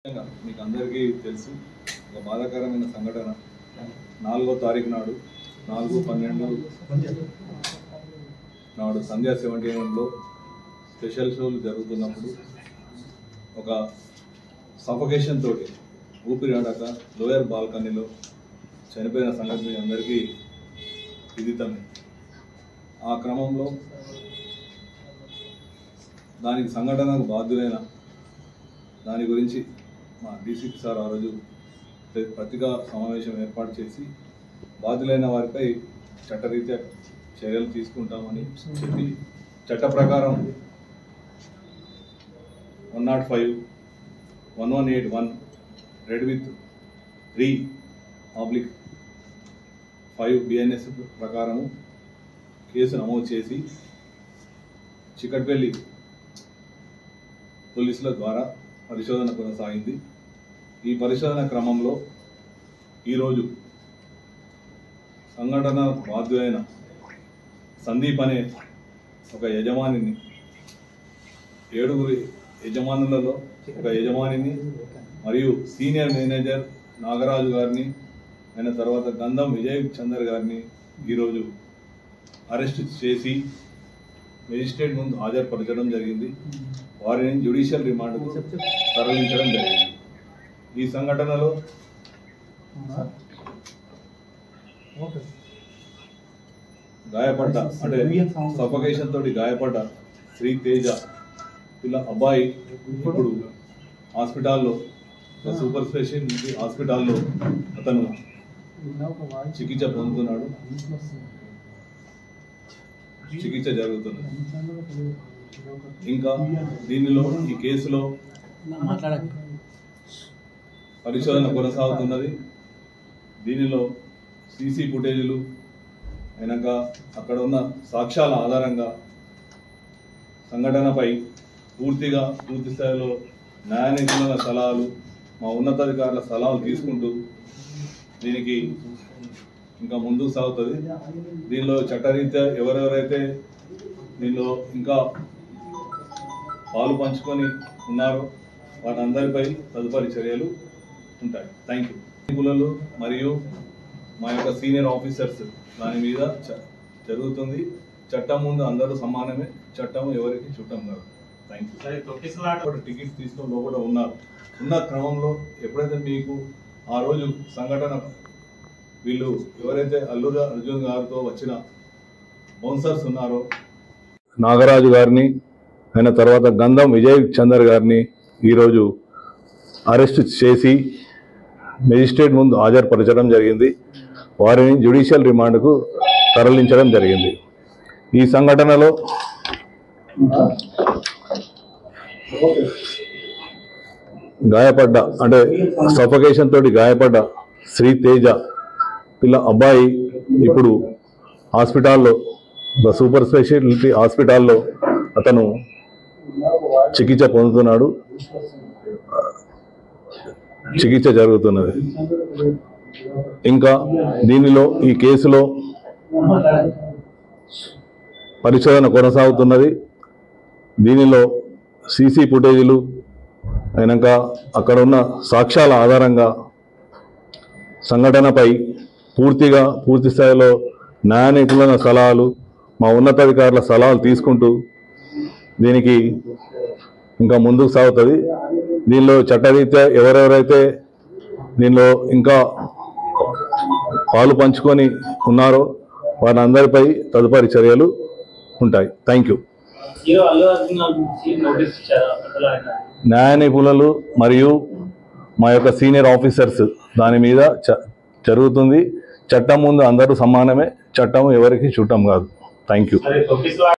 మీకు అందరికీ తెలుసు ఒక బాధాకరమైన సంఘటన 4వ తారీఖు నాడు 4/12 నాడు సంధ్యా 71లో స్పెషల్ షోలు జరుగుతున్నప్పుడు ఒక సఫోకేషన్ తోటి ఊపిరి ఆడక లోయర్ బాల్కనీలో చనిపోయిన సంగతి అందరికీ విదితమే. ఆ క్రమంలో దానికి సంఘటనకు బాధ్యులైన దాని గురించి మా డీసీపీ సార్ ఆ రోజు పత్రికా సమావేశం ఏర్పాటు చేసి బాధ్యులైన వారిపై చట్టరీత్యా చర్యలు తీసుకుంటామని చెప్పి చట్ట ప్రకారం 105, 1181 రెడ్ విత్ 3/5 BNS ప్రకారము కేసు నమోదు చేసి చికట్పల్లి పోలీసుల ద్వారా పరిశోధన కొనసాగింది. ఈ పరిశోధన క్రమంలో ఈరోజు సంఘటన బాధ్యులైన సందీప్ అనే ఒక యజమానిని 7 యజమానులలో ఒక యజమానిని మరియు సీనియర్ మేనేజర్ నాగరాజు గారిని అయిన తర్వాత గంధం విజయ్ చందర్ గారిని ఈరోజు అరెస్ట్ చేసి మెజిస్ట్రేట్ ముందు హాజరుపరచడం జరిగింది. వారిని జ్యుడిషియల్ రిమాండ్కు తరలించడం జరిగింది. ఈ సంఘటనలో గాయపడ్డ అంటే సఫోకేషన్ తోటి గాయపడ్డ శ్రీ తేజ ఇలా అబ్బాయి ఇప్పుడు హాస్పిటల్లో సూపర్ స్పెషాలిటీ హాస్పిటల్లో అతను చికిత్స పొందుతున్నాడు, చికిత్స జరుగుతుంది. ఇంకా దీనిలో ఈ కేసులో పరిశోధన కొనసాగుతున్నది. దీనిలో సీసీ ఫుటేజీలు అయినాక అక్కడ ఉన్న సాక్ష్యాల ఆధారంగా సంఘటనపై పూర్తి స్థాయిలో న్యాయ నిపుణుల సలహాలు మా ఉన్నతాధికారుల సలహాలు తీసుకుంటూ దీనికి ఇంకా ముందుకు సాగుతుంది. దీనిలో చట్టరీత్యా ఎవరెవరైతే దీనిలో ఇంకా పాలు పంచుకొని ఉన్నారో వారందరిపై తదుపరి చర్యలు ఉంటాయి. Thank you. మరియు మా యొక్క సీనియర్ ఆఫీసర్స్ దాని మీద జరుగుతుంది. చట్టం ముందు అందరూ సమానమే, చట్టం ఎవరికి చుట్టం కాదు. Thank you. టికెట్స్ తీసుకొని లోపల ఉన్న క్రమంలో ఎప్పుడైతే మీకు ఆ రోజు సంఘటన వీళ్ళు ఎవరైతే అల్లు అర్జున్ గారితో వచ్చిన బౌన్సర్స్ ఉన్నారో నాగరాజు గారిని అయిన తర్వాత గంధం విజయ్ చందర్ గారిని ఈరోజు అరెస్ట్ చేసి మెజిస్ట్రేట్ ముందు హాజరుపరచడం జరిగింది. వారిని జ్యుడిషియల్ రిమాండ్కు తరలించడం జరిగింది. ఈ సంఘటనలో గాయపడ్డ అంటే సఫోకేషన్ తోటి గాయపడ్డ శ్రీ తేజ ఇలా అబ్బాయి ఇప్పుడు హాస్పిటల్లో సూపర్ స్పెషాలిటీ హాస్పిటల్లో అతను చికిత్స పొందుతున్నాడు, చికిత్స జరుగుతున్నది. ఇంకా దీనిలో ఈ కేసులో పరిశోధన కొనసాగుతున్నది. దీనిలో సీసీ ఫుటేజీలు అయినాక అక్కడ ఉన్న సాక్ష్యాల ఆధారంగా సంఘటనపై పూర్తి స్థాయిలో న్యాయ నిపుణుల సలహాలు మా ఉన్నతాధికారుల సలహాలు తీసుకుంటూ దీనికి ఇంకా ముందుకు సాగుతుంది. దీనిలో చట్టరీత్యా ఎవరెవరైతే దీనిలో ఇంకా పాలు పంచుకొని ఉన్నారో వారందరిపై తదుపరి చర్యలు ఉంటాయి. Thank you. న్యాయ నిపుణులు మరియు మా యొక్క సీనియర్ ఆఫీసర్స్ దాని మీద జరుగుతుంది. చట్టం ముందు అందరూ సమానమే, చట్టం ఎవరికి చుట్టం కాదు. Thank you.